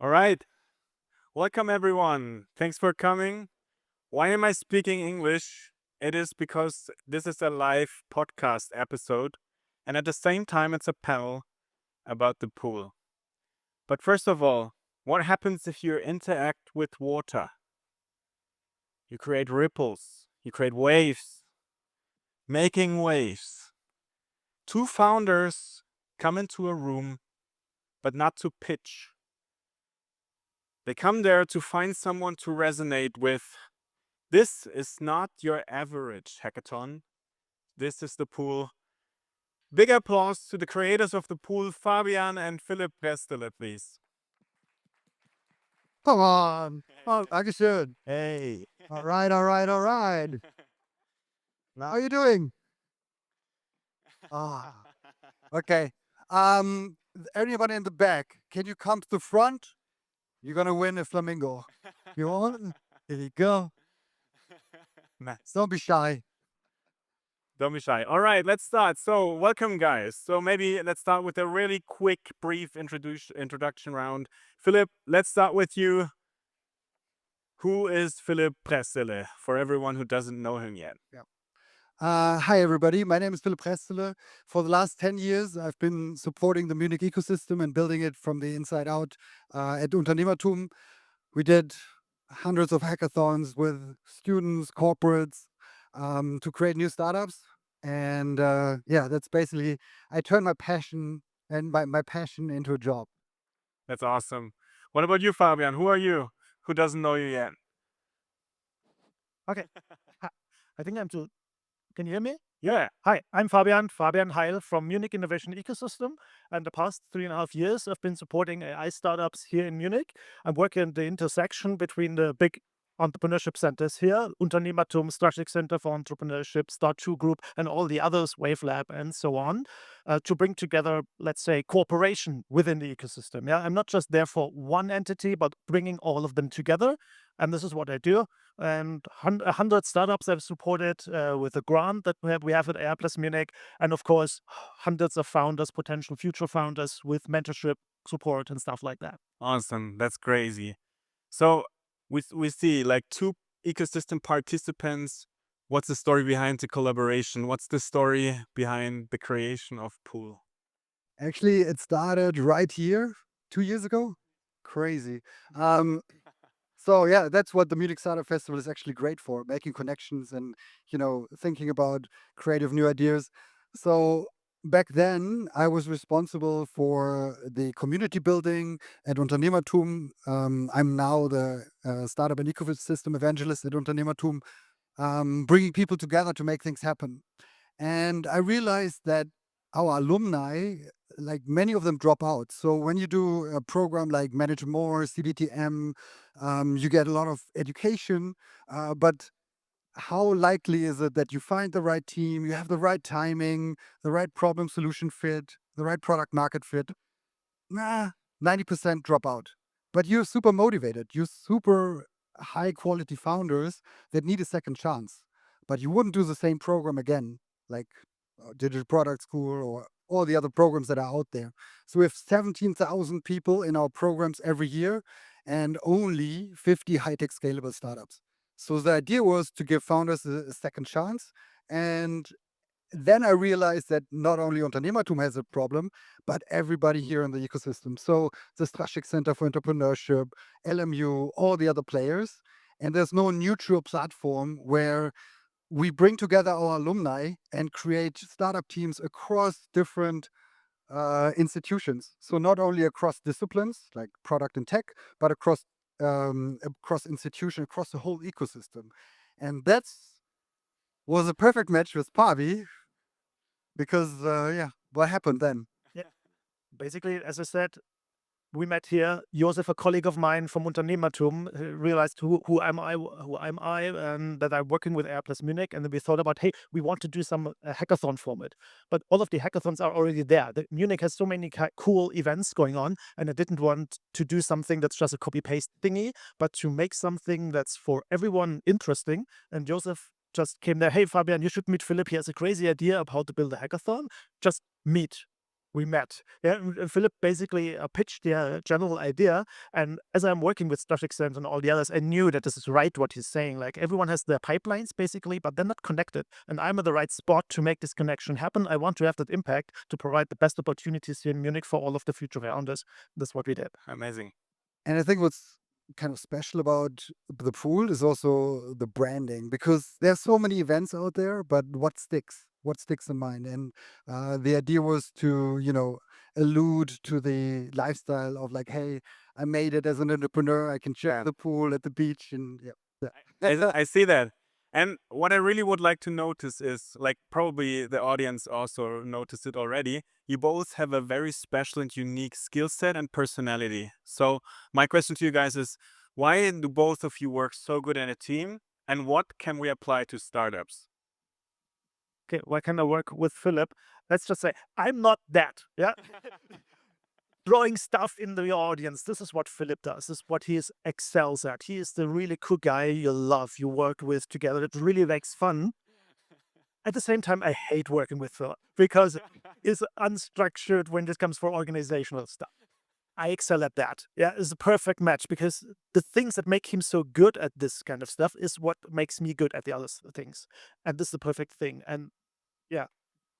All right. Welcome, everyone. Thanks for coming. Why am I speaking English? It is because this is a live podcast episode, and at the same time, it's a panel about the pool. But first of all, what happens if you interact with water? You create ripples, you create waves, making waves. Two founders come into a room, but not to pitch. They come there to find someone to resonate with. This is not your average hackathon. This is the pool. Big applause to the creators of the pool, Fabian and Philip Prestele, please. Come on. Oh, Dankeschön. Hey. All right, all right, all right. How are you doing? Ah, okay. Everybody in the back, can you come to the front? You're gonna win a flamingo. You want? Here you go. Don't be shy. Don't be shy. All right, let's start. So, welcome, guys. So, maybe let's start with a really quick, brief introduction round. Philip, let's start with you. Who is Philip Prestele, for everyone who doesn't know him yet? Hi, everybody. My name is Philipp Prestele. For the last 10 years, I've been supporting the Munich ecosystem and building it from the inside out at Unternehmertum. We did hundreds of hackathons with students, corporates, to create new startups. And yeah, that's basically, I turned my passion and my passion into a job. That's awesome. What about you, Fabian? Who are you? Who doesn't know you yet? Okay. I think I'm too. Can you hear me? Yeah. Hi, I'm Fabian Heil from Munich Innovation Ecosystem. And the past 3.5 years, I've been supporting AI startups here in Munich. I'm working at the intersection between the big entrepreneurship centers here, Unternehmertum, Strategic Center for Entrepreneurship, Start2 Group, and all the others, Wave Lab, and so on, to bring together, let's say, cooperation within the ecosystem. Yeah, I'm not just there for one entity, but bringing all of them together. And this is what I do. And 100 startups I've supported with a grant that we have at AI Plus Munich. And of course, hundreds of founders, potential future founders with mentorship support and stuff like that. Awesome. That's crazy. So we see like two ecosystem participants. What's the story behind the collaboration? What's the story behind the creation of Pool? Actually, it started right here 2 years ago. Crazy. So yeah, that's what the Munich Startup Festival is actually great for, making connections and, thinking about creative new ideas. So back then, I was responsible for the community building at Unternehmertum. I'm now the startup and ecosystem evangelist at Unternehmertum, bringing people together to make things happen. And I realized that our alumni, like many of them drop out. So when you do a program like Manage More, CBTM, you get a lot of education, but how likely is it that you find the right team, you have the right timing, the right problem solution fit, the right product market fit? 90% drop out. But you're super motivated. You're super high quality founders that need a second chance. But you wouldn't do the same program again, like Digital Product School or all the other programs that are out there. So we have 17,000 people in our programs every year and only 50 high-tech scalable startups. So the idea was to give founders a second chance. And then I realized that not only Unternehmertum has a problem, but everybody here in the ecosystem. So the Strategic Center for Entrepreneurship, LMU, all the other players. And there's no neutral platform where we bring together our alumni and create startup teams across different institutions. So not only across disciplines like product and tech, but across institution, across the whole ecosystem. And that's was a perfect match with Pavi because yeah, what happened then? Basically, as I said, we met here. Josef, a colleague of mine from Unternehmertum, realized who am I, and that I'm working with AI Plus Munich. And then we thought about, hey, we want to do some hackathon format. But all of the hackathons are already there. Munich has so many cool events going on, and I didn't want to do something that's just a copy-paste thingy, but to make something that's for everyone interesting. And Josef just came there, hey, Fabian, you should meet Philip. He has a crazy idea of how to build a hackathon. Just meet. we met. Yeah, and Philip basically pitched the general idea, and as I'm working with StrashExcent and all the others, I knew that this is right what he's saying. Like everyone has their pipelines basically, but they're not connected, and I'm at the right spot to make this connection happen. I want to have that impact to provide the best opportunities here in Munich for all of the future founders. That's what we did. Amazing. And I think what's kind of special about the pool is also the branding, because there's so many events out there, but what sticks? What sticks in mind? And the idea was to, allude to the lifestyle of like, hey, I made it as an entrepreneur. I can Yeah. check the pool at the beach, and yeah. I see that. And what I really would like to notice is, like, probably the audience also noticed it already. You both have a very special and unique skill set and personality. So my question to you guys is, why do both of you work so good in a team? And what can we apply to startups? Okay, why can I work with Philip? Let's just say I'm not that. Yeah. Throwing stuff in the audience. This is what Philip does. This is what he excels at. He is the really cool guy you love, you work with together. It really makes fun. At the same time, I hate working with Philip because it's unstructured when this comes for organizational stuff. I excel at that. Yeah, it's a perfect match because the things that make him so good at this kind of stuff is what makes me good at the other things. And this is the perfect thing. And yeah,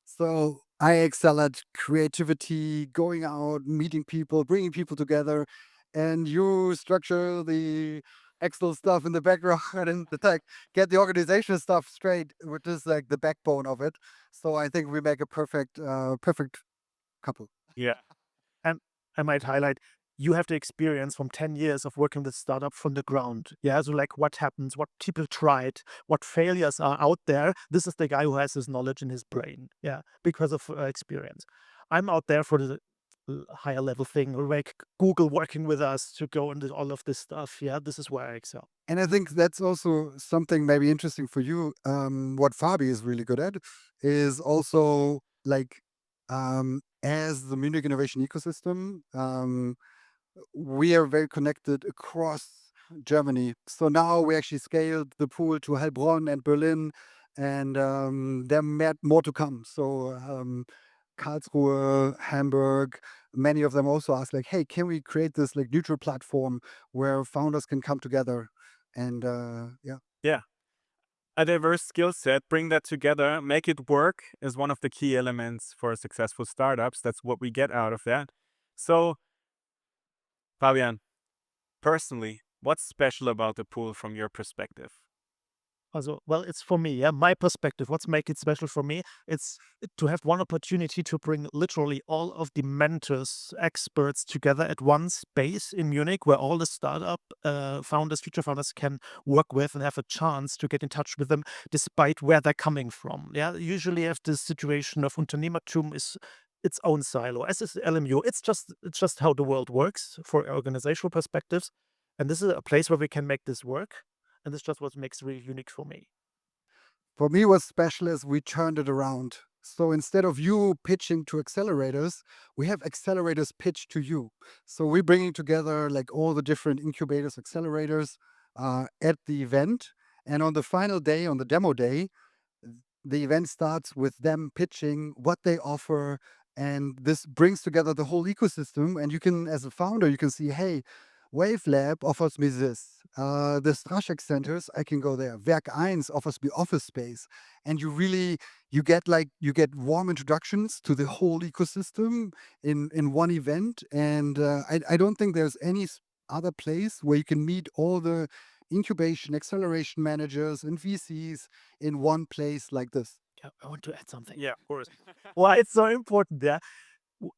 So I excel at creativity, going out, meeting people, bringing people together, and you structure the Excel stuff in the background and the tech, get the organizational stuff straight, which is like the backbone of it. So I think we make a perfect couple. Yeah. and I might highlight you have the experience from 10 years of working with startup from the ground. Yeah, so like what happens, what people tried, what failures are out there. This is the guy who has this knowledge in his brain. Yeah, because of experience. I'm out there for the higher level thing, like Google working with us to go into all of this stuff. Yeah, this is where I excel. And I think that's also something maybe interesting for you. What Fabi is really good at is also like, as the Munich innovation ecosystem, we are very connected across Germany. So now we actually scaled the pool to Heilbronn and Berlin, and there are more to come. So Karlsruhe, Hamburg, many of them also ask like, hey, can we create this like neutral platform where founders can come together? And yeah. Yeah. A diverse skill set, bring that together, make it work is one of the key elements for successful startups. That's what we get out of that. So, Fabian, personally, what's special about the pool from your perspective? Also, well, it's for me, yeah, my perspective. What's make it special for me? It's to have one opportunity to bring literally all of the mentors, experts together at one space in Munich, where all the startup founders, future founders, can work with and have a chance to get in touch with them, despite where they're coming from. Yeah, usually have this situation of Unternehmertum is its own silo, as is LMU. It's just how the world works for organizational perspectives, and this is a place where we can make this work. And that's just what makes it really unique for me. For me, what's special is we turned it around. So instead of you pitching to accelerators, we have accelerators pitch to you. So we're bringing together like all the different incubators, accelerators at the event. And on the final day, on the demo day, the event starts with them pitching what they offer. And this brings together the whole ecosystem. And you can, as a founder, you can see, hey, Wave Lab offers me this. The Straschek centers, I can go there. Werk 1 offers me office space. And you get warm introductions to the whole ecosystem in one event. And I don't think there's any other place where you can meet all the incubation, acceleration managers and VCs in one place like this. Yeah, I want to add something. Yeah, of course. Why it's so important there.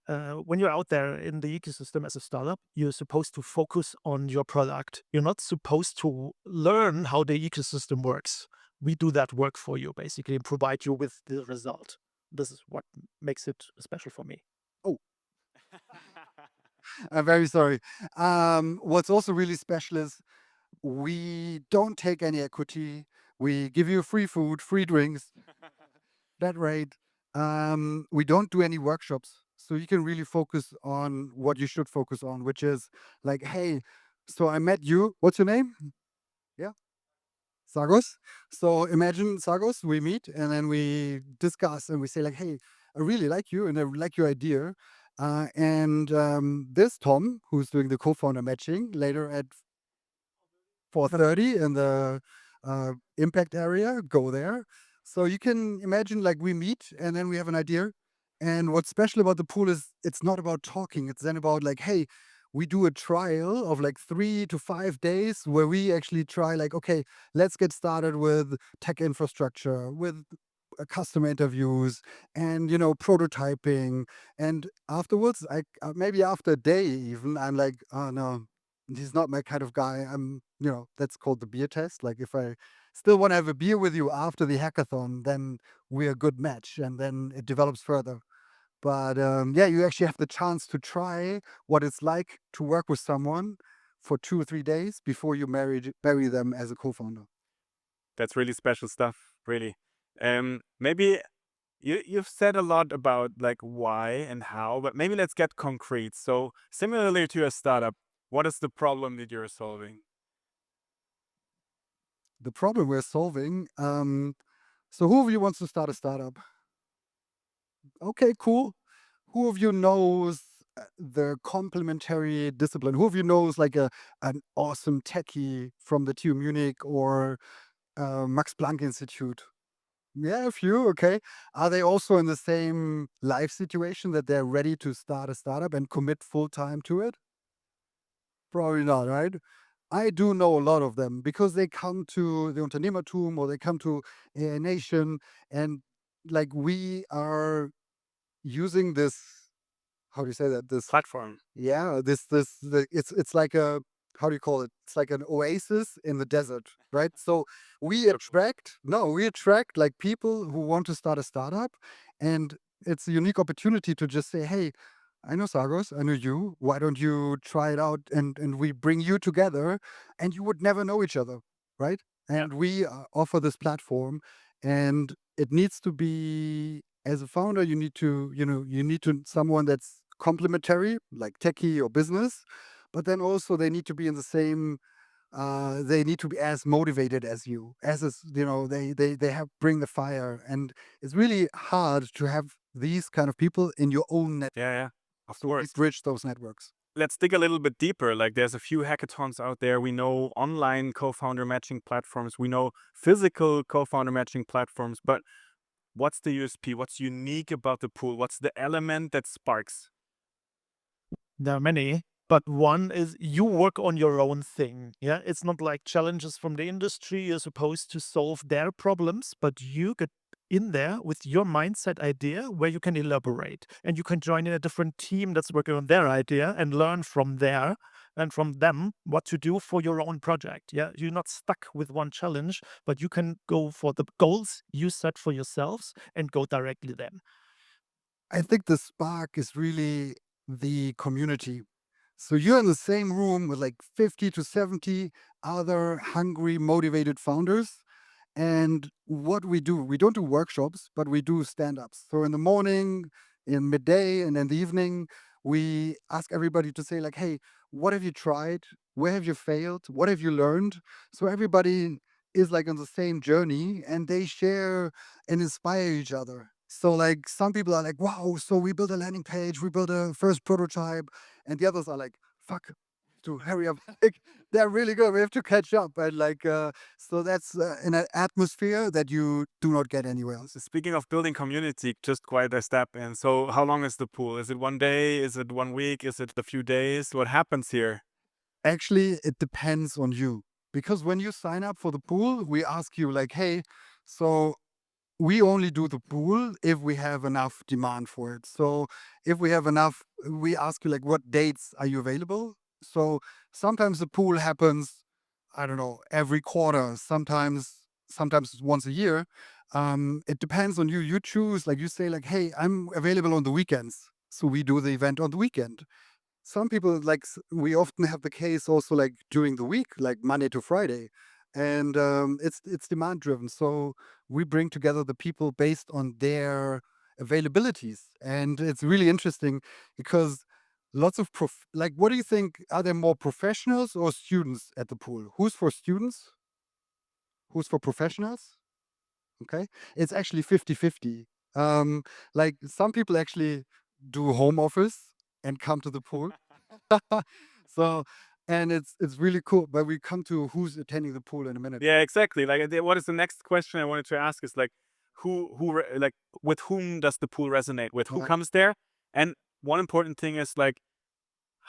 When you're out there in the ecosystem as a startup, you're supposed to focus on your product. You're not supposed to learn how the ecosystem works. We do that work for you, basically, and provide you with the result. This is what makes it special for me. Oh, I'm very sorry. What's also really special is we don't take any equity. We give you free food, free drinks, that rate. We don't do any workshops. So you can really focus on what you should focus on, which is like, hey, so I met you. What's your name? Yeah. Sagos. So imagine Sagos, we meet and then we discuss and we say like, hey, I really like you and I like your idea. And this Tom, who's doing the co-founder matching later at 4:30 in the impact area, go there. So you can imagine like we meet and then we have an idea. And what's special about the pool is it's not about talking. It's then about like, hey, we do a trial of like 3 to 5 days where we actually try like, okay, let's get started with tech infrastructure, with customer interviews and prototyping. And afterwards, I maybe after a day even, I'm like, oh no, he's not my kind of guy. That's called the beer test. Like if I still want to have a beer with you after the hackathon, then we're a good match and then it develops further. But yeah, you actually have the chance to try what it's like to work with someone for 2 or 3 days before you marry them as a co-founder. That's really special stuff, really. Maybe you've said a lot about like why and how, but maybe let's get concrete. So similarly to a startup, what is the problem that you're solving? The problem we're solving. So who of you wants to start a startup? Okay, cool. Who of you knows the complementary discipline? Who of you knows like an awesome techie from the TU Munich or Max Planck Institute? Yeah, a few. Okay. Are they also in the same life situation that they're ready to start a startup and commit full time to it? Probably not, right? I do know a lot of them because they come to the Unternehmertum or they come to a nation and like we are using this, how do you say that? This, Platform. yeah, it's like a, how do you call it? It's like an oasis in the desert, right? So we attract like people who want to start a startup, and it's a unique opportunity to just say, hey, I know Sagos, I know you. Why don't you try it out? And we bring you together, and you would never know each other, right? Yeah. And we offer this platform, and it needs to be, as a founder, you need to someone that's complementary, like techie or business, but then also they need to be in the same. They need to be as motivated as you, as is, they have bring the fire, and it's really hard to have these kind of people in your own net. Yeah, of So we course. bridge those networks. Let's dig a little bit deeper. Like there's a few hackathons out there. We know online co-founder matching platforms. We know physical co-founder matching platforms. But what's the USP? What's unique about the pool? What's the element that sparks? There are many, but one is you work on your own thing. Yeah, it's not like challenges from the industry. You're supposed to solve their problems, but you get in there with your mindset idea where you can elaborate and you can join in a different team that's working on their idea and learn from there and from them what to do for your own project. Yeah, you're not stuck with one challenge, but you can go for the goals you set for yourselves and go directly then. I think the spark is really the community. So you're in the same room with like 50 to 70 other hungry, motivated founders. And what we don't do workshops, but we do stand ups. So in the morning, in midday, and in the evening, we ask everybody to say, like, hey, what have you tried? Where have you failed? What have you learned? So everybody is like on the same journey and they share and inspire each other. So, like, some people are like, wow, so we built a landing page, we built a first prototype, and the others are like, fuck, to hurry up. Like, they're really good. We have to catch up. And like, so that's in an atmosphere that you do not get anywhere else. Speaking of building community, just quite a step in. So how long is the pool? Is it one day? Is it 1 week? Is it a few days? What happens here? Actually, it depends on you. Because when you sign up for the pool, we ask you, like, hey, so we only do the pool if we have enough demand for it. So if we have enough, we ask you, like, what dates are you available? So sometimes the pool happens, I don't know, every quarter, sometimes it's once a year. It depends on you. You choose, like you say, like, hey, I'm available on the weekends. So we do the event on the weekend. Some people like we often have the case also like during the week, like Monday to Friday, and it's demand driven. So we bring together the people based on their availabilities, and it's really interesting because lots of like, what do you think? Are there more professionals or students at the pool? Who's for students? Who's for professionals? Okay, it's actually 50-50. Like some people actually do home office and come to the pool. So, and it's really cool. But we come to who's attending the pool in a minute. Yeah, exactly. Like, what is the next question I wanted to ask is like, like, with whom does the pool resonate with? Who Yeah. comes there? And one important thing is like,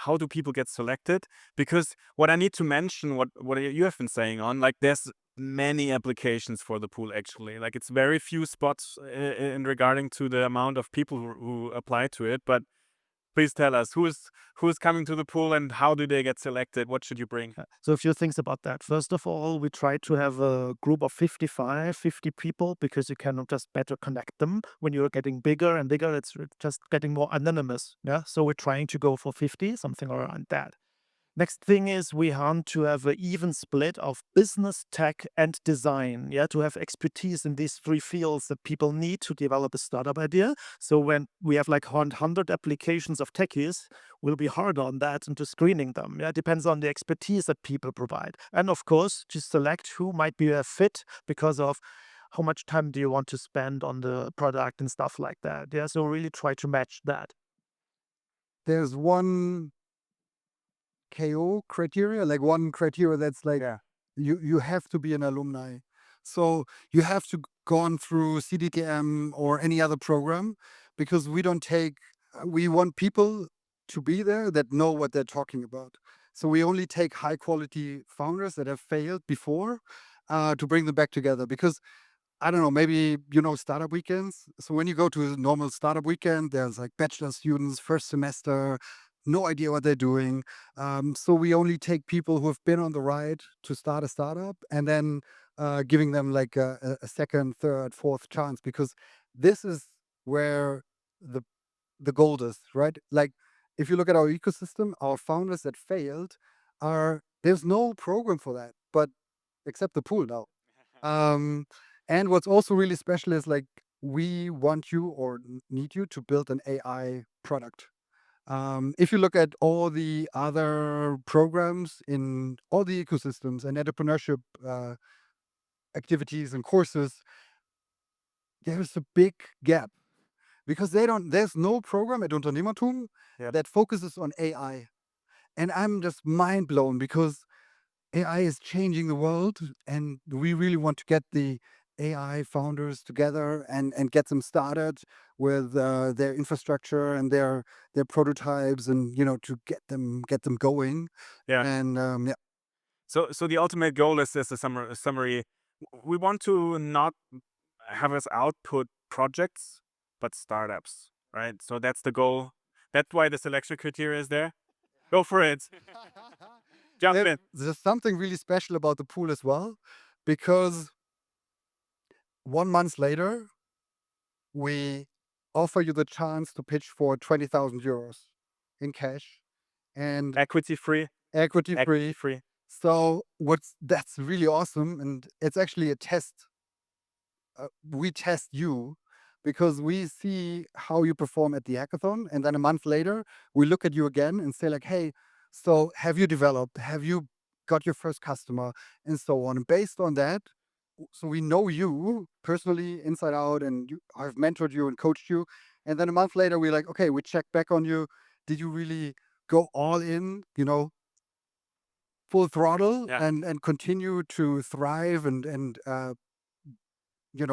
how do people get selected? Because what I need to mention, what you have been saying on, like, there's many applications for the pool actually. Like, it's very few spots in regarding to the amount of people who apply to it. But please tell us who's coming to the pool and how do they get selected? What should you bring? So a few things about that. First of all, we try to have a group of 50 people because you can just better connect them. When you're getting bigger and bigger, it's just getting more anonymous. Yeah. So we're trying to go for 50, something around that. Next thing is we want to have an even split of business, tech, and design. Yeah, to have expertise in these three fields that people need to develop a startup idea. So when we have like 100 applications of techies, we'll be hard on that and to screening them. Yeah, it depends on the expertise that people provide. And of course, to select who might be a fit because of how much time do you want to spend on the product and stuff like that. Yeah, so really try to match that. There's one KO criteria, like one criteria that's like Yeah. you have to be an alumni. So you have to gone through CDTM or any other program because we want people to be there that know what they're talking about. So we only take high quality founders that have failed before to bring them back together because I don't know, maybe you know startup weekends. So when you go to a normal startup weekend, there's like bachelor students, first semester, no idea what they're doing. So we only take people who have been on the ride to start a startup and then giving them like a second, third, fourth chance because this is where the the gold is, right? Like if you look at our ecosystem, our founders that failed are there's no program for that, but except the pool now. Um, and what's also really special is like we want you or need you to build an AI product. If you look at all the other programs in all the ecosystems and entrepreneurship activities and courses, there's a big gap because there's no program at Unternehmertum Yep. that focuses on AI. And I'm just mind blown because AI is changing the world, and we really want to get the AI founders together and get them started with their infrastructure and their prototypes, and to get them going. Yeah. And yeah, So the ultimate goal is as a summary. We want to not have as output projects, but startups, right? So that's the goal. That's why the selection criteria is there. Go for it. Jump in. there's something really special about the pool as well, because 1 month later we offer you the chance to pitch for 20,000 euros in cash and Equity free. equity Equity free. free. So that's really awesome, and it's actually a test. We test you because we see how you perform at the hackathon, and then a month later we look at you again and say like, "Hey, so have you developed? Have you got your first customer?" And so on. And based on that, so we know you personally inside out, and I've mentored you and coached you. And then a month later, we're like, "Okay, we check back on you. Did you really go all in? Full throttle Yeah. and continue to thrive and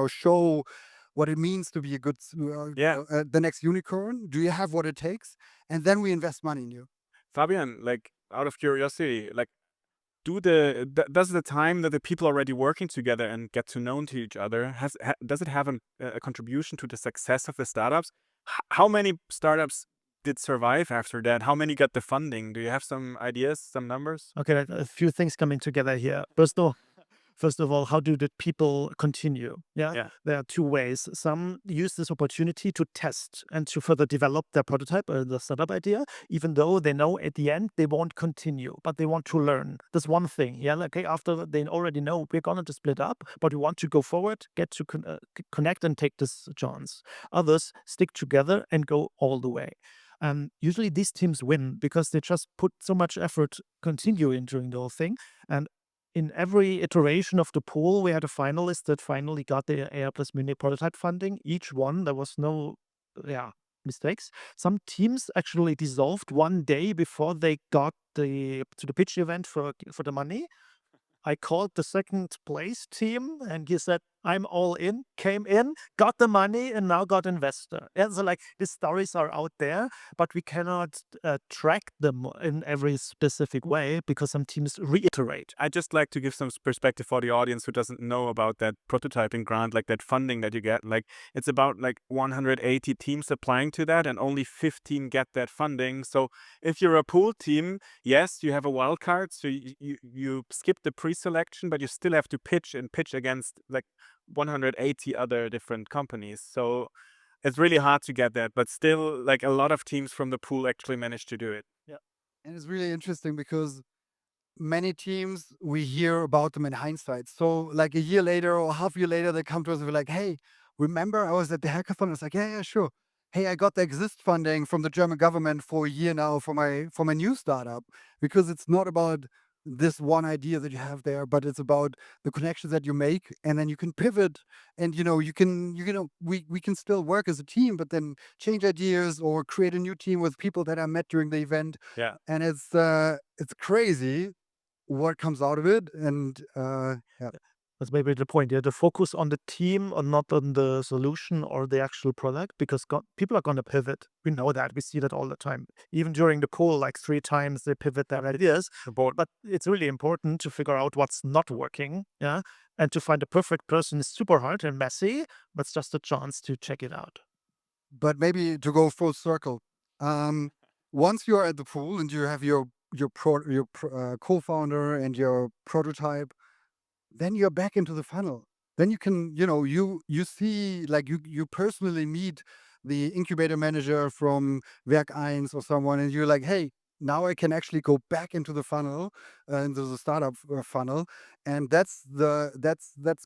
show what it means to be a good Yeah. the next unicorn? Do you have what it takes?" And then we invest money in you. Fabian, like, out of curiosity, like, does the time that the people are already working together and get to know to each other does it have a contribution to the success of the startups? How many startups did survive after that? How many got the funding? Do you have some ideas, some numbers? Okay, a few things coming together here. First of all, how do the people continue? Yeah, Yeah. there are two ways. Some use this opportunity to test and to further develop their prototype or the startup idea, even though they know at the end they won't continue, but they want to learn. That's one thing. Yeah, like, okay, after they already know we're going to split up, but we want to go forward, get to connect and take this chance. Others stick together and go all the way. Usually these teams win because they just put so much effort continuing during the whole thing. And in every iteration of the pool, we had a finalist that finally got the AR plus Munich prototype funding. Each one, there was no, mistakes. Some teams actually dissolved one day before they got to the pitch event for the money. I called the second place team and he said, I'm all in, came in, got the money, and now got investor. And so, like, these stories are out there, but we cannot track them in every specific way because some teams reiterate. I just like to give some perspective for the audience who doesn't know about that prototyping grant, like that funding that you get. Like it's about like 180 teams applying to that, and only 15 get that funding. So if you're a pool team, yes, you have a wild card, so you skip the pre-selection, but you still have to pitch against like 180 other different companies. So it's really hard to get that, but still, like a lot of teams from the pool actually managed to do it. And it's really interesting because many teams, we hear about them in hindsight. So like a year later or half year later, they come to us and we're like, hey, remember I was at the hackathon? It's like, yeah, sure. Hey, I got the exist funding from the German government for a year now for my new startup, because it's not about this one idea that you have there, but it's about the connections that you make, and then you can pivot, and we can still work as a team, but then change ideas or create a new team with people that I met during the event. Yeah. And it's crazy what comes out of it. And yeah. That's maybe the point. Yeah, the focus on the team or not on the solution or the actual product, because people are going to pivot. We know that. We see that all the time. Even during the call, like 3 times they pivot their ideas. But it's really important to figure out what's not working. Yeah. And to find the perfect person is super hard and messy, but it's just a chance to check it out. But maybe to go full circle, once you're at the pool and you have your co-founder and your prototype, then you're back into the funnel. Then you can, you see, like you personally meet the incubator manager from Werk 1 or someone, and you're like, hey, now I can actually go back into the funnel, into the startup funnel, and that's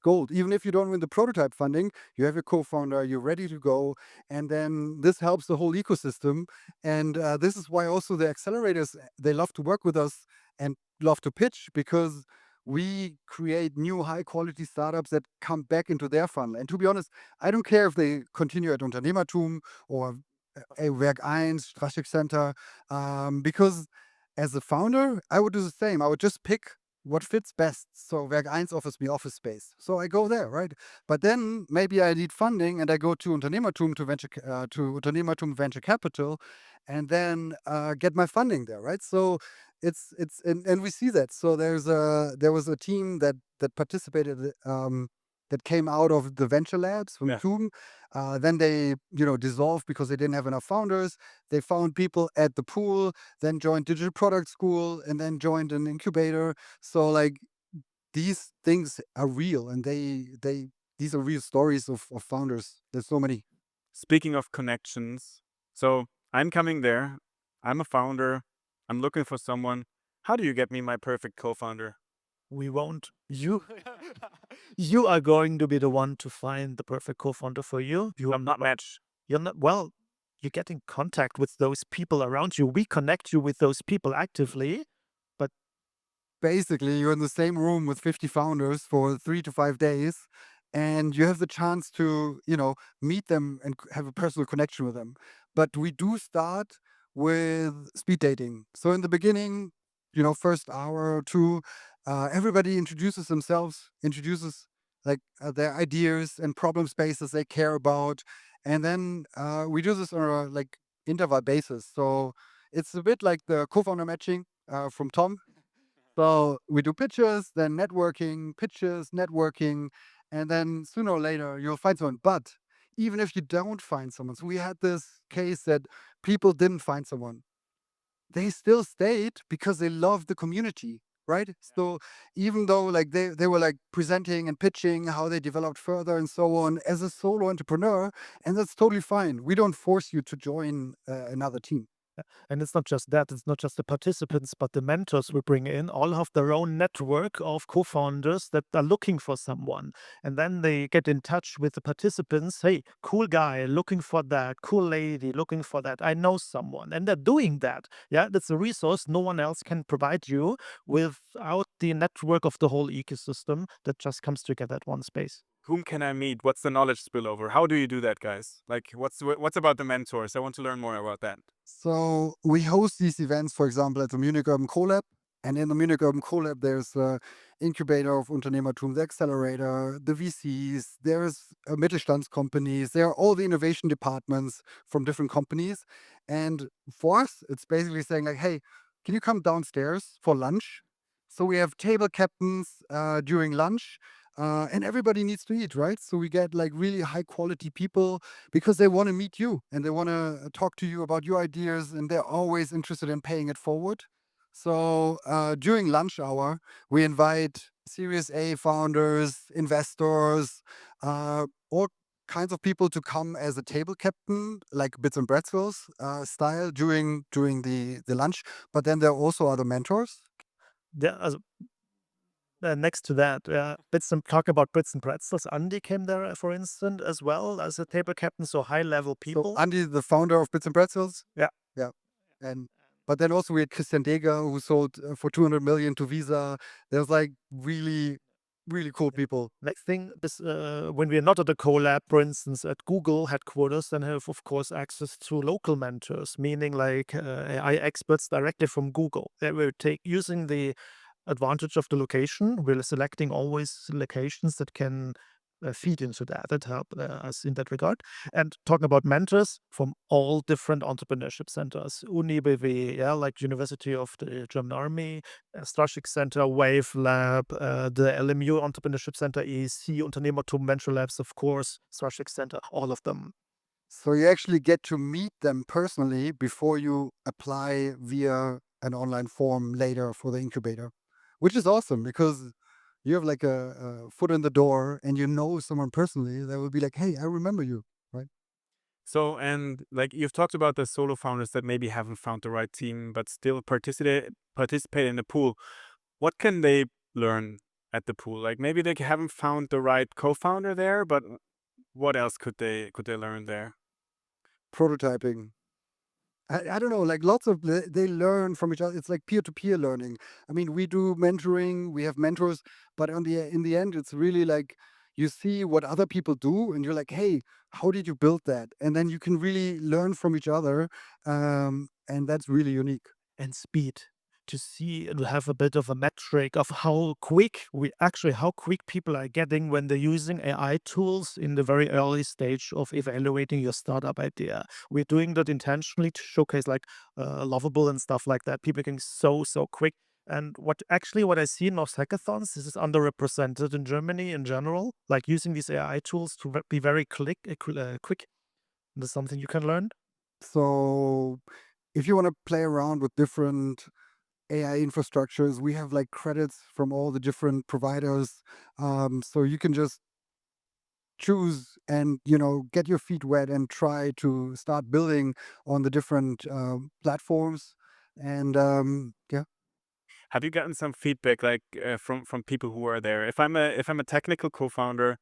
gold. Even if you don't win the prototype funding, you have your co-founder, you're ready to go, and then this helps the whole ecosystem. And this is why also the accelerators, they love to work with us and love to pitch, because we create new high quality startups that come back into their funnel. And to be honest, I don't care if they continue at Unternehmertum or a Werk 1, Strategic Center, because as a founder, I would do the same. I would just pick what fits best. So Werk 1 offers me office space, so I go there, right? But then maybe I need funding, and I go to Unternehmertum, to Unternehmertum Venture Capital, and then get my funding there, right? So it's and we see that. So there was a team that participated, that came out of the venture labs from Yeah. TUM. Then they dissolved because they didn't have enough founders. They found people at the pool, then joined digital product school, and then joined an incubator. So like these things are real, and these are real stories of founders. There's so many. Speaking of connections, so I'm coming there. I'm a founder. I'm looking for someone. How do you get me my perfect co-founder? We won't. You are going to be the one to find the perfect co-founder for you. I'm not matched. You're not, well, you get in contact with those people around you. We connect you with those people actively. Basically, you're in the same room with 50 founders for 3 to 5 days, and you have the chance to meet them and have a personal connection with them. But we do start with speed dating. So in the beginning, first hour or two, everybody introduces themselves, introduces like their ideas and problem spaces they care about, and then we do this on a like interval basis. So it's a bit like the co-founder matching from Tom. So we do pitches, then networking, pitches, networking, and then sooner or later you'll find someone. But even if you don't find someone, so we had this case that people didn't find someone. They still stayed because they loved the community, right? So even though like they were like presenting and pitching how they developed further and so on as a solo entrepreneur, and that's totally fine. We don't force you to join another team. And it's not just that, it's not just the participants, but the mentors we bring in all have their own network of co-founders that are looking for someone. And then they get in touch with the participants. Hey, cool guy looking for that, cool lady looking for that. I know someone. And they're doing that. Yeah, that's a resource no one else can provide you without the network of the whole ecosystem that just comes together at one space. Whom can I meet? What's the knowledge spillover? How do you do that, guys? Like, what's about the mentors? I want to learn more about that. So we host these events, for example, at the Munich Urban Collab. And in the Munich Urban Collab, there's the incubator of Unternehmertum, the accelerator, the VCs, there's Mittelstandscompanies, there are all the innovation departments from different companies. And for us, it's basically saying like, hey, can you come downstairs for lunch? So we have table captains during lunch. And everybody needs to eat, right? So we get like really high quality people because they want to meet you and they want to talk to you about your ideas and they're always interested in paying it forward. So during lunch hour, we invite Series A founders, investors, all kinds of people to come as a table captain, like Bits and Pretzels style during the lunch. But then there are also other mentors. There, also, next to that, talk about Bits and Pretzels. Andy came there, for instance, as well as a table captain, so high-level So people. Andy, the founder of Bits and Pretzels. Yeah. Yeah. And but then also we had Christian Deger who sold for 200 million to Visa. There's like really, really cool people. Next thing is when we're not at a collab, for instance, at Google headquarters, then have, of course, access to local mentors, meaning like AI experts directly from Google. They will take using the advantage of the location. We're selecting always locations that can feed into that help us in that regard. And talking about mentors from all different entrepreneurship centers, Uni BW, yeah, like University of the German Army, Straschik Center, Wave Lab, the LMU Entrepreneurship Center, EEC, Unternehmertum Venture Labs, of course, Straschik Center, all of them. So you actually get to meet them personally before you apply via an online form later for the incubator, which is awesome because you have like a foot in the door and you know someone personally that will be like, hey, I remember you, right? So, and like you've talked about the solo founders that maybe haven't found the right team, but still participate in the pool. What can they learn at the pool? Like maybe they haven't found the right co-founder there, but what else could they learn there? Prototyping. I don't know, like lots of they learn from each other. It's like peer-to-peer learning. I mean, we do mentoring, we have mentors, but in the end, it's really like you see what other people do, and you're like, hey, how did you build that? And then you can really learn from each other, and that's really unique. And speed to see and have a bit of a metric of how quick people are getting when they're using AI tools in the very early stage of evaluating your startup idea. We're doing that intentionally to showcase like Lovable and stuff like that. People are getting so quick. And what I see in most hackathons, this is underrepresented in Germany in general, like using these AI tools to be very quick. This is something you can learn. So if you want to play around with different AI infrastructures, we have like credits from all the different providers. So you can just choose and get your feet wet and try to start building on the different platforms. And yeah. Have you gotten some feedback like from people who are there? If I'm a technical co-founder,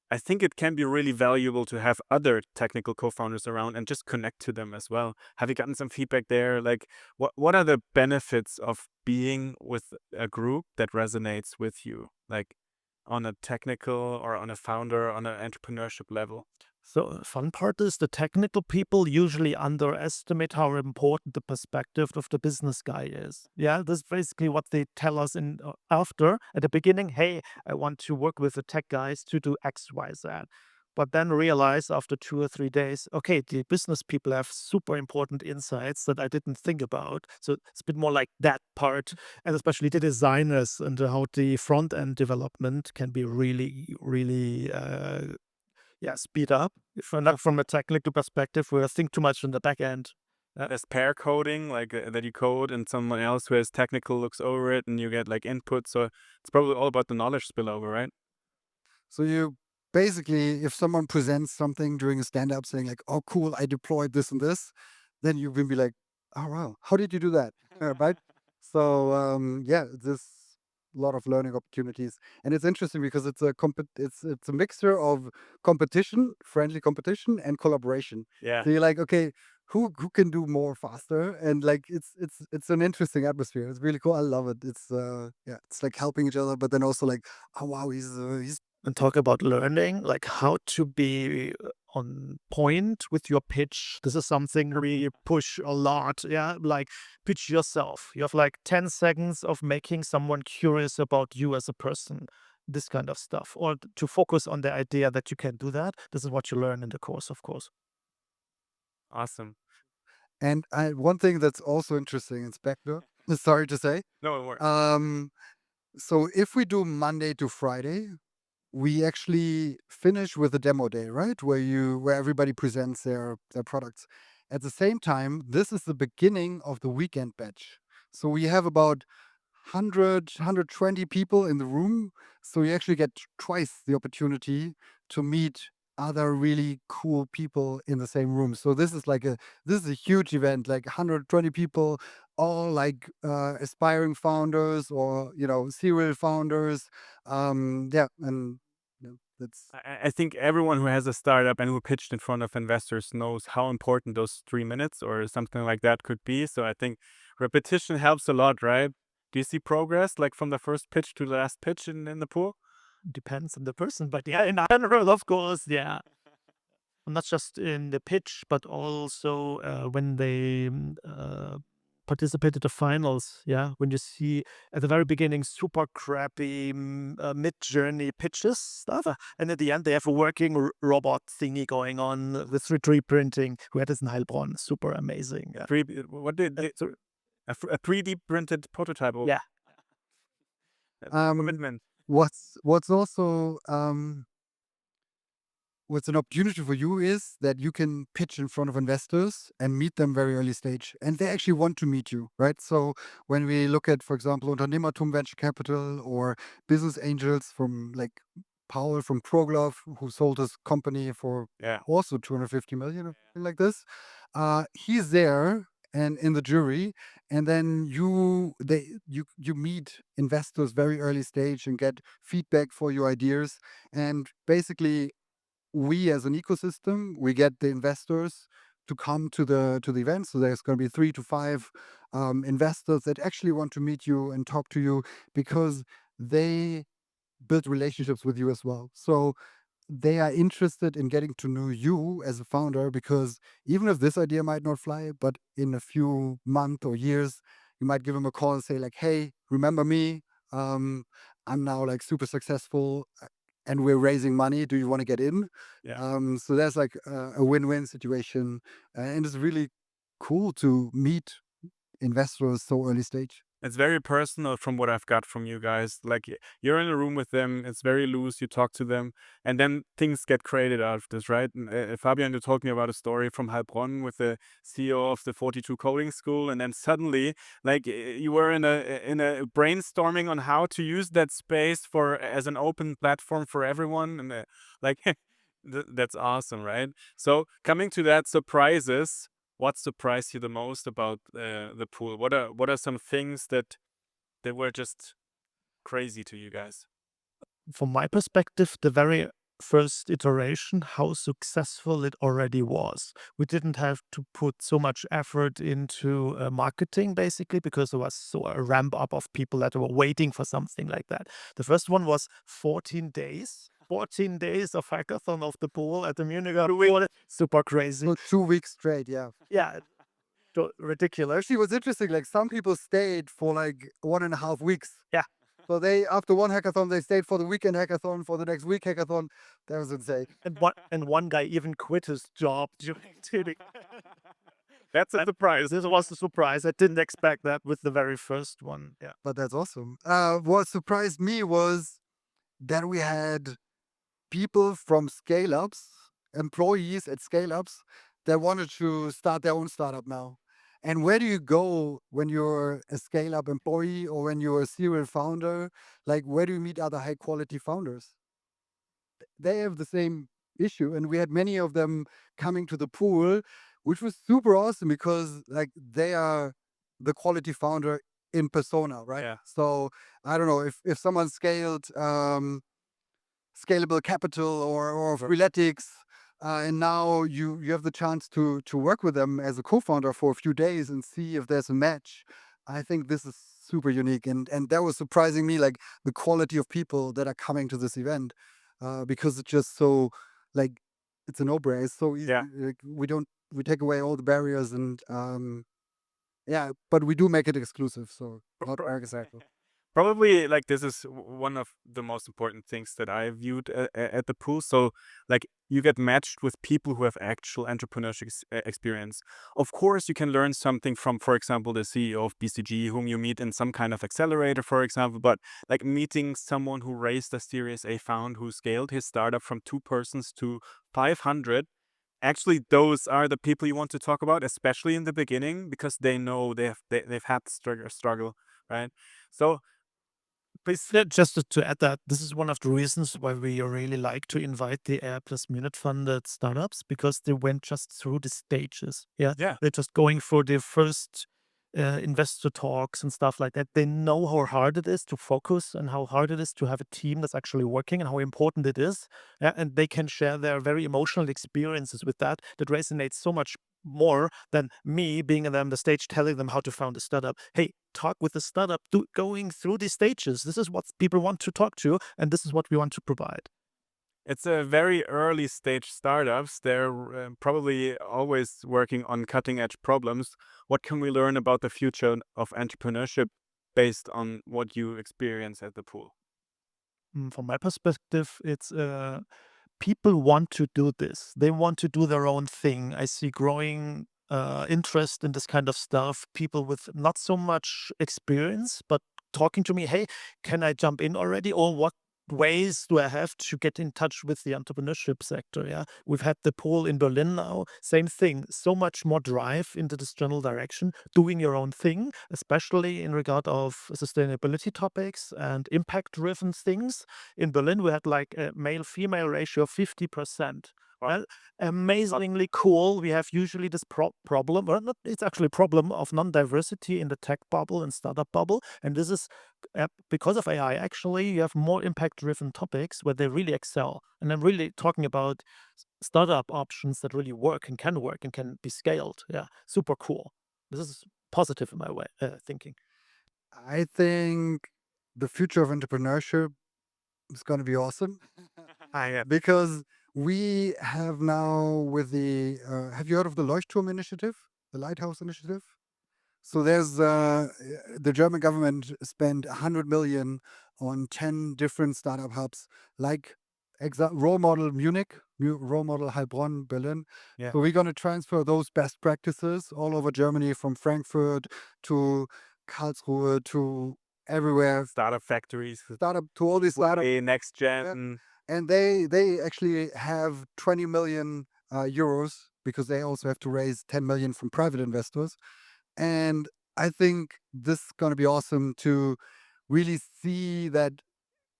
I think it can be really valuable to have other technical co-founders around and just connect to them as well. Have you gotten some feedback there? Like, what are the benefits of being with a group that resonates with you, like on a technical or on a founder, on an entrepreneurship level? So fun part is the technical people usually underestimate how important the perspective of the business guy is. Yeah, that's basically what they tell us in after at the beginning. Hey, I want to work with the tech guys to do X, Y, Z. But then realize after 2 or 3 days, okay, the business people have super important insights that I didn't think about. So it's a bit more like that part, and especially the designers and how the front end development can be really speed up. Not from a technical perspective, we think too much on the back end. There's pair coding, like that you code and someone else who has technical looks over it and you get like input. So it's probably all about the knowledge spillover, right? So you basically, if someone presents something during a stand-up saying like, oh cool, I deployed this and this, then you will be like, Oh wow, how did you do that? Right. So yeah, this lot of learning opportunities, and it's interesting because it's a mixture of competition, friendly competition, and collaboration. Yeah. So you're like, okay, who can do more faster, and like it's an interesting atmosphere. It's really cool. I love it. It's yeah, it's like helping each other, but then also like, oh wow, he's And talk about learning, like how to be on point with your pitch. This is something we push a lot. Yeah. Like pitch yourself. You have like 10 seconds of making someone curious about you as a person, this kind of stuff, or to focus on the idea that you can do that. This is what you learn in the course, of course. Awesome. and one thing that's also interesting, Inspector. Sorry to say. No, it works. So if we do Monday to Friday, we actually finish with a demo day, right? Where everybody presents their products. At the same time, this is the beginning of the weekend batch. So we have about 120 people in the room. So you actually get twice the opportunity to meet other really cool people in the same room. So this is a huge event, like 120 people, all like aspiring founders or serial founders. Yeah, and that's I think everyone who has a startup and who pitched in front of investors knows how important those 3 minutes or something like that could be. So I think repetition helps a lot, right? Do you see progress like from the first pitch to the last pitch in the pool? Depends on the person, but yeah, in general, of course, yeah. Not just in the pitch, but also when they participate at the finals. Yeah, when you see at the very beginning super crappy mid-journey pitches stuff, and at the end they have a working robot thingy going on with 3D printing. Who had this in Heilbronn? Super amazing. Yeah. What did a 3D printed prototype? Yeah. Commitment. what's also what's an opportunity for you is that you can pitch in front of investors and meet them very early stage, and they actually want to meet you, right? So when we look at, for example, Unternehmertum Venture Capital or business angels from like Paul from Kroglov, who sold his company for Yeah. also 250 million or something like this, he's there and in the jury, and then you meet investors very early stage and get feedback for your ideas, and basically we as an ecosystem, we get the investors to come to the event. So there's going to be 3 to 5 investors that actually want to meet you and talk to you because they build relationships with you as well. So they are interested in getting to know you as a founder, because even if this idea might not fly, but in a few months or years, you might give them a call and say like, hey, remember me? Um, I'm now like super successful and we're raising money. Do you want to get in? Yeah. So there's like a win-win situation. And it's really cool to meet investors so early stage. It's very personal from what I've got from you guys. Like you're in a room with them, it's very loose, you talk to them, and then things get created out of this, right? And, Fabian, you told me about a story from Heilbronn with the CEO of the 42 coding school, and then suddenly, like you were in a brainstorming on how to use that space for as an open platform for everyone, and like that's awesome, right? So coming to that, surprises. What surprised you the most about the pool? What are some things that were just crazy to you guys? From my perspective, the very first iteration, how successful it already was. We didn't have to put so much effort into marketing, basically, because there was so a ramp up of people that were waiting for something like that. The first one was 14 days. 14 days of hackathon of the pool at the Munich Pool. Super crazy. So 2 weeks straight, yeah. Yeah, ridiculous. Actually, what's interesting, like some people stayed for like 1.5 weeks. Yeah. So they, after one hackathon, they stayed for the weekend hackathon, for the next week hackathon. That was insane. And one guy even quit his job during That's a surprise. This was a surprise. I didn't expect that with the very first one. Yeah. But that's awesome. What surprised me was that we had people from scale ups, employees at scale ups, that wanted to start their own startup now. And where do you go when you're a scale up employee or when you're a serial founder? Like, where do you meet other high quality founders? They have the same issue. And we had many of them coming to the pool which was super awesome because like they are the quality founder in persona, right? Yeah. So I don't know if someone scaled scalable capital or freeletics, and now you have the chance to work with them as a co-founder for a few days and see if there's a match. I think this is super unique, and that was surprising me, like the quality of people that are coming to this event, because it's just so like it's a no-brainer. It's so easy. Yeah. Like, we take away all the barriers and yeah, but we do make it exclusive, so not Pro- very exactly. Probably like this is one of the most important things that I viewed at the pool. So like you get matched with people who have actual entrepreneurship experience. Of course, you can learn something from, for example, the CEO of BCG, whom you meet in some kind of accelerator, for example. But like meeting someone who raised a Series A fund, who scaled his startup from 2 persons to 500. Actually, those are the people you want to talk about, especially in the beginning, because they know they've had struggle, right? So please. Yeah, just to add that, this is one of the reasons why we really like to invite the Air Plus Minute funded startups, because they went just through the stages. Yeah. Yeah. They're just going for the first investor talks and stuff like that. They know how hard it is to focus and how hard it is to have a team that's actually working and how important it is. Yeah, and they can share their very emotional experiences with that. That resonates so much more than me being on the stage telling them how to found a startup. Hey, talk with the startup, going through these stages. This is what people want to talk to, and this is what we want to provide. It's a very early stage startups. They're probably always working on cutting edge problems. What can we learn about the future of entrepreneurship based on what you experience at the pool? From my perspective, it's people want to do this. They want to do their own thing. I see growing interest in this kind of stuff. People with not so much experience, but talking to me, hey, can I jump in already? Or what ways do I have to get in touch with the entrepreneurship sector? Yeah. We've had the pool in Berlin now. Same thing. So much more drive into this general direction, doing your own thing, especially in regard of sustainability topics and impact driven things. In Berlin, we had like a male-female ratio of 50%. Well, amazingly cool. We have usually this problem, or not, it's actually a problem of non-diversity in the tech bubble and startup bubble. And this is because of AI. Actually, you have more impact-driven topics where they really excel. And I'm really talking about startup options that really work and can be scaled. Yeah, super cool. This is positive in my way thinking. I think the future of entrepreneurship is going to be awesome Yeah. because we have now with the have you heard of the Leuchtturm initiative, the Lighthouse initiative? So there's the German government spent 100 million on 10 different startup hubs, like role model Munich, role model Heilbronn, Berlin. Yeah. So we're going to transfer those best practices all over Germany, from Frankfurt to Karlsruhe to everywhere. Startup factories, Startup to all these startup, a next gen. and they actually have 20 million euros because they also have to raise 10 million from private investors. And I think this is going to be awesome to really see that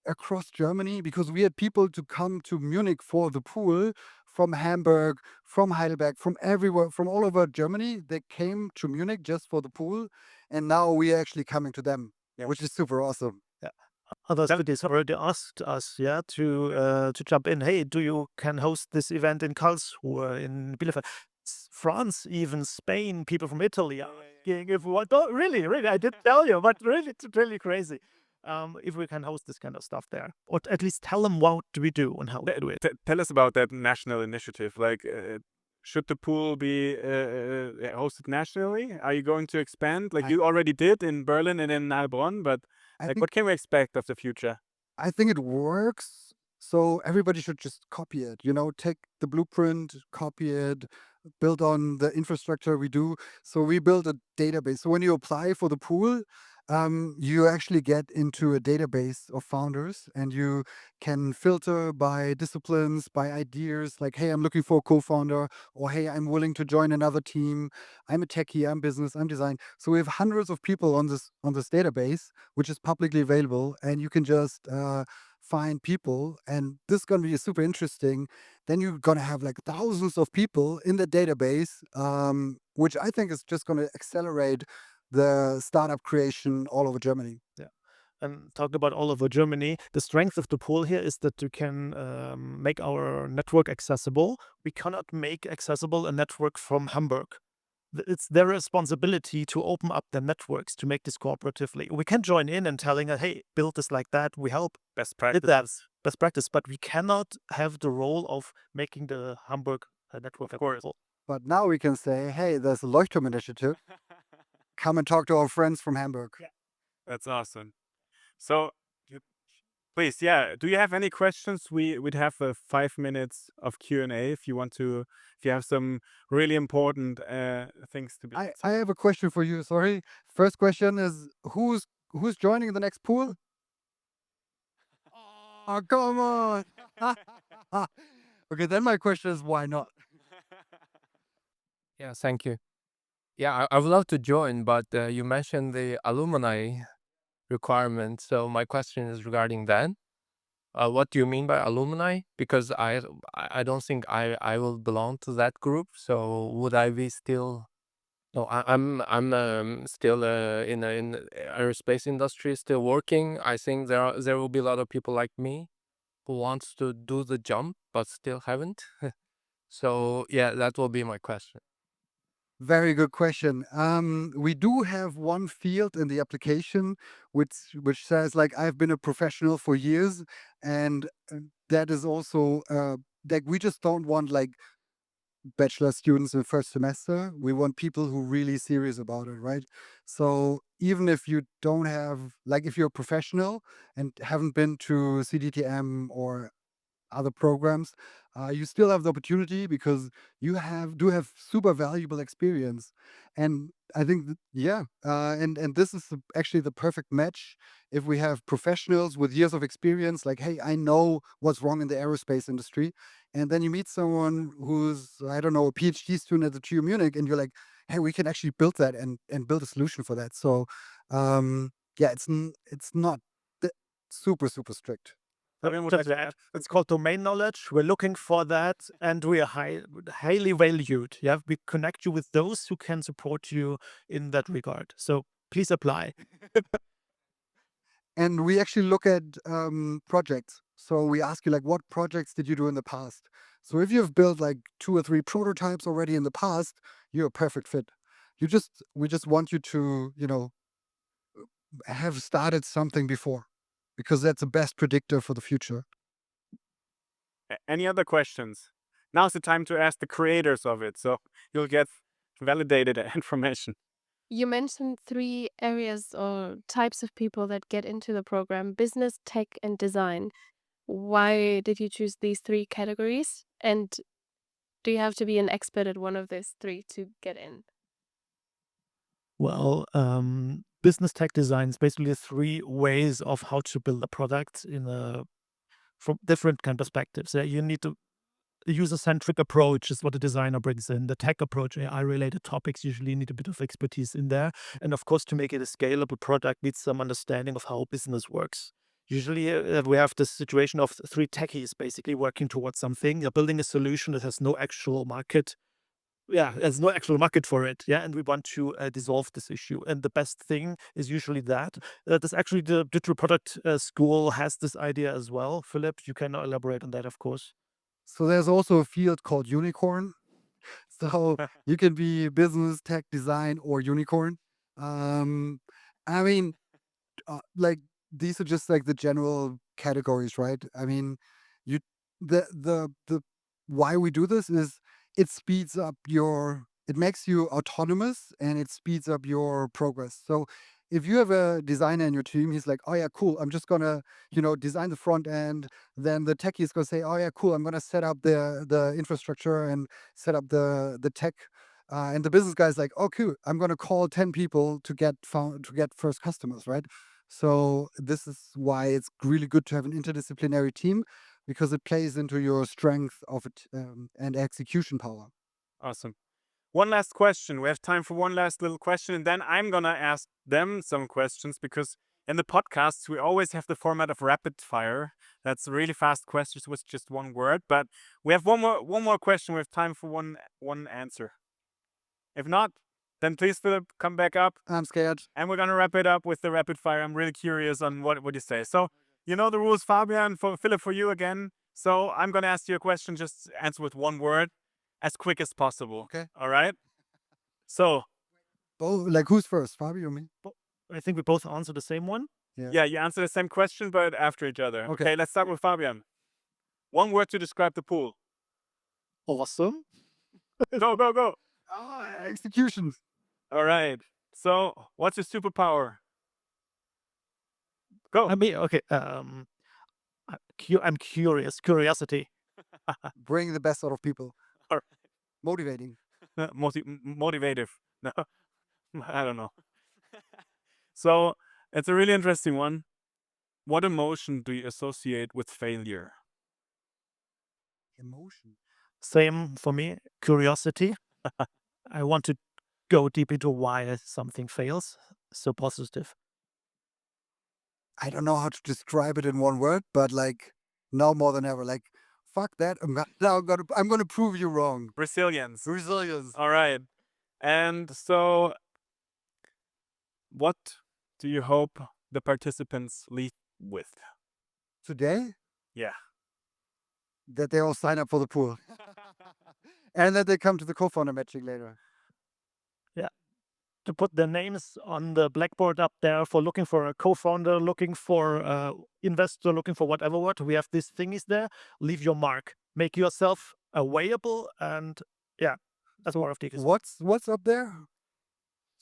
across Germany, because we had people to come to Munich for the pool from Hamburg, from Heidelberg, from everywhere, from all over Germany. They came to Munich just for the pool, and now we are actually coming to them, which is super awesome. Other cities already asked us, to jump in. Hey, can host this event in Karlsruhe, in Bielefeld, France, even Spain. People from Italy are asking if we want. Oh, really, I didn't tell you, but really, it's really crazy. If we can host this kind of stuff there, or at least tell them what do we do and how we do it. Tell us about that national initiative. Like, should the pool be hosted nationally? Are you going to expand, like you already did in Berlin and in Heilbronn? But like, what can we expect of the future? I think it works. So everybody should just copy it, take the blueprint, copy it, build on the infrastructure we do. So we build a database. So when you apply for the pool, you actually get into a database of founders, and you can filter by disciplines, by ideas, like, hey, I'm looking for a co-founder, or hey, I'm willing to join another team. I'm a techie, I'm business, I'm design. So we have hundreds of people on this database, which is publicly available, and you can just find people, and this is going to be super interesting. Then you're going to have like thousands of people in the database, which I think is just going to accelerate the startup creation all over Germany. Yeah. And talking about all over Germany, the strength of the pool here is that you can make our network accessible. We cannot make accessible a network from Hamburg. It's their responsibility to open up their networks to make this cooperatively. We can join in and telling her, hey, build this like that. We help. Best Did practice. that best practice, but we cannot have the role of making the Hamburg network Of course. available. But now we can say, hey, there's a Leuchtturm initiative. Come and talk to our friends from Hamburg. Yeah. That's awesome. So, please, yeah. Do you have any questions? We'd have 5 minutes of Q&A if you want to. If you have some really important things to be. I have a question for you. Sorry. First question is who's joining the next pool? Oh, come on. Okay, then my question is why not? Yeah, thank you. Yeah, I would love to join, but you mentioned the alumni requirement. So my question is regarding that. What do you mean by alumni? Because I don't think I will belong to that group. So would I be still? No, I'm still in the aerospace industry, still working. I think there will be a lot of people like me who wants to do the jump but still haven't. So yeah, that will be my question. Very good question. We do have one field in the application which says like I've been a professional for years, and that is also like we just don't want like bachelor students in first semester. We want people who are really serious about it, right? So even if you don't have like if you're a professional and haven't been to CDTM or other programs, you still have the opportunity because you have super valuable experience. And I think and this is actually the perfect match. If we have professionals with years of experience, like, hey, I know what's wrong in the aerospace industry, and then you meet someone who's, I don't know, a PhD student at the TU Munich, and you're like, hey, we can actually build that and build a solution for that. So it's not super strict. Fabian, would Just like to to add, it's called domain knowledge. We're looking for that, and we are highly valued. Yeah, we connect you with those who can support you in that regard. So please apply. And we actually look at projects. So we ask you like, what projects did you do in the past? So if you've built like 2 or 3 prototypes already in the past, you're a perfect fit. We just want you to, have started something before, because that's the best predictor for the future. Any other questions? Now's the time to ask the creators of it, so you'll get validated information. You mentioned 3 areas or types of people that get into the program: business, tech, and design. Why did you choose these 3 categories? And do you have to be an expert at one of these 3 to get in? Well, business tech design is basically 3 ways of how to build a product from different kind of perspectives. You need to user-centric approach is what the designer brings in. The tech approach, AI-related topics usually need a bit of expertise in there. And of course, to make it a scalable product needs some understanding of how business works. Usually, we have this situation of 3 techies basically working towards something. You're building a solution that has no actual market. Yeah, there's no actual market for it. Yeah, and we want to dissolve this issue. And the best thing is usually that. This actually the digital product school has this idea as well. Philip, you can elaborate on that, of course. So there's also a field called unicorn. So you can be business, tech, design, or unicorn. I mean, like these are just like the general categories, right? I mean, you the why we do this is it speeds up it makes you autonomous and it speeds up your progress. So if you have a designer in your team, he's like, oh yeah, cool, I'm just gonna design the front end. Then the techie is gonna say, oh yeah, cool, I'm gonna set up the infrastructure and set up the tech. And the business guy is like, oh cool, I'm gonna call 10 people to get first customers, right? So this is why it's really good to have an interdisciplinary team, because it plays into your strength of it and execution power. Awesome. One last question. We have time for one last little question, and then I'm gonna ask them some questions because in the podcasts, we always have the format of rapid fire. That's really fast questions with just one word. But we have one more question. We have time for one answer. If not, then please, Philip, come back up. I'm scared. And we're going to wrap it up with the rapid fire. I'm really curious on what you say. So, you know the rules, Fabian, for Philip, for you again. So I'm going to ask you a question. Just answer with one word as quick as possible. Okay. All right? So, Like, who's first? Fabio or me? I think we both answer the same one. yeah, you answer the same question, but after each other. Okay. Let's start with Fabian. One word to describe the pool. Awesome. Go. Execution. All right. So, what's your superpower? Go. I mean, okay. I'm curious. Curiosity. Bring the best out of people. All right. Motivating. Motivative. No, I don't know. So, it's a really interesting one. What emotion do you associate with failure? Emotion. Same for me. Curiosity. I want to go deep into why something fails. So positive. I don't know how to describe it in one word, but like now more than ever, like fuck that. I'm gonna prove you wrong. Resilience. Resilience. All right. And so, what do you hope the participants leave with? Today, Yeah. that they all sign up for the pool. And that they come to the co-founder matching later. To put their names on the blackboard up there for looking for a co-founder, looking for investor, looking for whatever what. We have these thingies there. Leave your mark. Make yourself available, and yeah, that's more of the What's up there?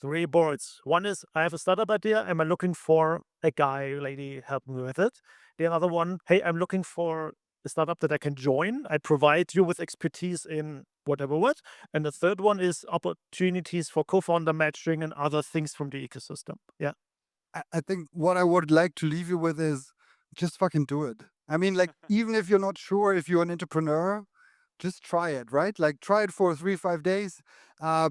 3 boards. One is, I have a startup idea. Am I looking for a guy, lady, help me with it? The other one, hey, I'm looking for a startup that I can join. I provide you with expertise in whatever what. And the third one is opportunities for co-founder matching and other things from the ecosystem. Yeah. I think what I would like to leave you with is just fucking do it. I mean, like, even if you're not sure if you're an entrepreneur, just try it, right? Like, try it for 3-5 days,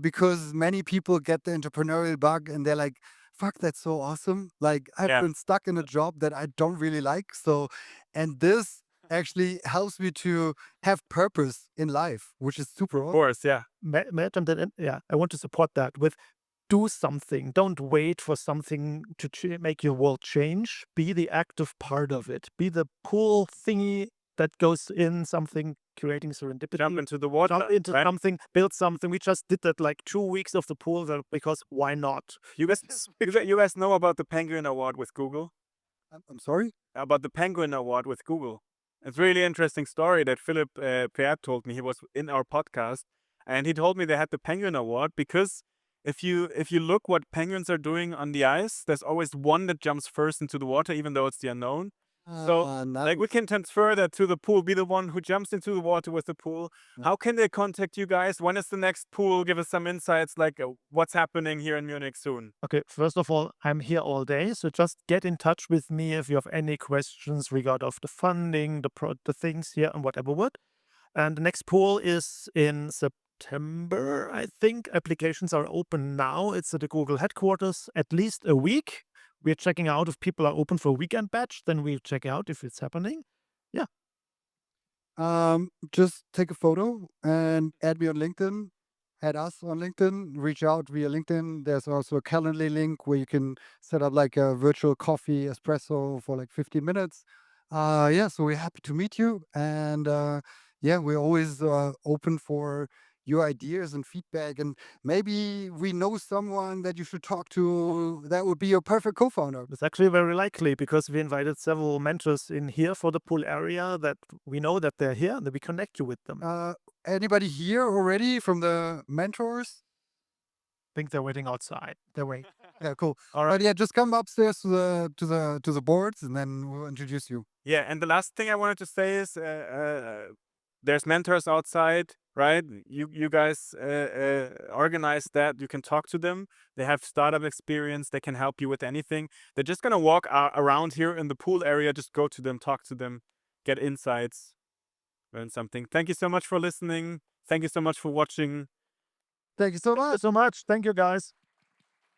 because many people get the entrepreneurial bug and they're like, fuck, that's so awesome. Like, I've Yeah. been stuck in a job that I don't really like. So, and this actually helps me to have purpose in life, which is super Of awesome. course, yeah. Imagine that. Yeah, I want to support that with do something. Don't wait for something to make your world change. Be the active part of it. Be the cool thingy that goes in something, creating serendipity. Jump into the water. Jump into right? something, build something. We just did that like 2 weeks of the pool because why not? You guys know about the Penguin Award with Google? I'm sorry? About the Penguin Award with Google. It's a really interesting story that Philip Pierre told me. He was in our podcast, and he told me they had the Penguin Award because if you look what penguins are doing on the ice, there's always one that jumps first into the water, even though it's the unknown. So, like, we can transfer that to the pool, be the one who jumps into the water with the pool. Yeah. How can they contact you guys? When is the next pool? Give us some insights, like what's happening here in Munich soon. Okay, first of all, I'm here all day, so just get in touch with me if you have any questions regarding of the funding, the things here, and whatever what. And the next pool is in September, I think. Applications are open now. It's at the Google headquarters, at least a week. We're checking out if people are open for a weekend batch. Then we check out if it's happening. Just take a photo and add me on LinkedIn. Add us on LinkedIn. Reach out via LinkedIn. There's also a Calendly link where you can set up like a virtual coffee espresso for like 15 minutes. Yeah, so we're happy to meet you. And yeah, we're always open for your ideas and feedback. And maybe we know someone that you should talk to that would be your perfect co-founder. It's actually very likely because we invited several mentors in here for the pool area that we know that they're here and that we connect you with them. Anybody here already from the mentors? I think they're waiting outside. They're waiting. Yeah, cool. All right, yeah, just come upstairs to the boards, and then we'll introduce you. Yeah, and the last thing I wanted to say is there's mentors outside, right? You guys organize that. You can talk to them. They have startup experience. They can help you with anything. They're just gonna walk around here in the pool area. Just go to them, talk to them, get insights, learn something. Thank you so much for listening. Thank you so much for watching. Thank you so Thank you much. so much. Thank you, guys.